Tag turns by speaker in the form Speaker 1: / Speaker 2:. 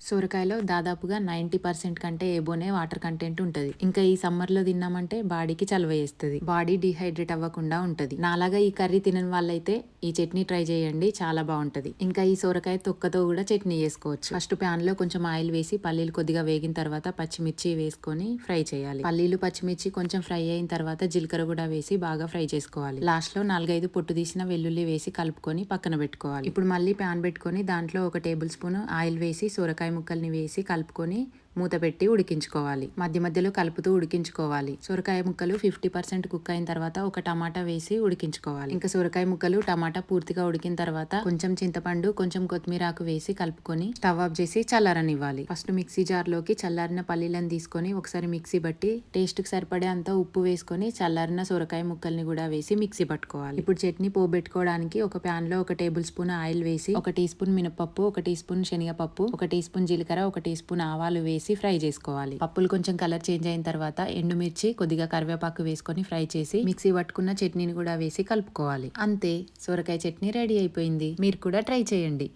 Speaker 1: సొరకాయలో దాదాపుగా 90% కంటే ఏబోనే water content ఉంటది. ఇంకా ఈ సమ్మర్ లో తిన్నామంటే బాడీకి చలువ చేస్తుంది, బాడీ డిహైడ్రేట్ అవ్వకుండా ఉంటది. నాలాగా ఈ కర్రీ తినని వాళ్ళైతే ఈ చట్నీ ట్రై చేయండి, చాలా బాగుంటది. ఇంకా ఈ సొరకాయ తొక్కతో కూడా చట్నీ చేసుకోవచ్చు. ఫస్ట్ ప్యాన్ లో కొంచెం ఆయిల్ వేసి పల్లీలు కొద్దిగా వేగిన తర్వాత పచ్చిమిర్చి వేసుకొని ఫ్రై చేయాలి. పల్లీలు పచ్చిమిర్చి కొంచెం ఫ్రై అయిన తర్వాత జీలకర్ర కూడా వేసి బాగా ఫ్రై చేసుకోవాలి. లాస్ట్ లో 4-5 పొట్టు తీసిన వెల్లుల్లి వేసి కలుపుకొని పక్కన పెట్టుకోవాలి. ఇప్పుడు మళ్ళీ ప్యాన్ పెట్టుకొని దాంట్లో 1 టేబుల్ స్పూన్ ఆయిల్ వేసి సొరకాయ ముక్కల్ని వేసి కలుపుకొని మూత పెట్టి ఉడికించుకోవాలి. మధ్య మధ్యలో కలుపుతూ ఉడికించుకోవాలి. సొరకాయ ముక్కలు 50% కుక్ అయిన తర్వాత ఒక టమాటా వేసి ఉడికించుకోవాలి. ఇంకా సొరకాయ ముక్కలు టమాటా పూర్తిగా ఉడికిన తర్వాత కొంచెం చింతపండు కొంచెం కొత్తిమీర ఆకు వేసి కలుపుకొని స్టవ్ ఆఫ్ చేసి చల్లారనివ్వాలి. ఫస్ట్ మిక్సీ జార్ లోకి చల్లారిన పల్లీలను తీసుకొని ఒకసారి మిక్సీ బట్టి టేస్ట్ కి సరిపడే అంత ఉప్పు వేసుకొని చల్లారిన సొరకాయ ముక్కల్ని కూడా వేసి మిక్సీ పట్టుకోవాలి. ఇప్పుడు చట్నీ పోబెట్టుకోవడానికి ఒక ప్యాన్ లో 1 టేబుల్ స్పూన్ ఆయిల్ వేసి 1 టీ స్పూన్ మినపప్పు, 1 టీ స్పూన్ శనగపప్పు, 1 టీ స్పూన్ జీలకర్ర, 1 టీ స్పూన్ ఆవాలు వేసి ఫ్రై చేసుకోవాలి. పప్పులు కొంచెం కలర్ చేంజ్ అయిన తర్వాత ఎండుమిర్చి కొద్దిగా కరివేపాకు వేసుకొని ఫ్రై చేసి మిక్సీ పట్టుకున్న చట్నీని కూడా వేసి కలుపుకోవాలి. అంతే, సొరకాయ చట్నీ రెడీ అయిపోయింది. మీరు కూడా ట్రై చేయండి.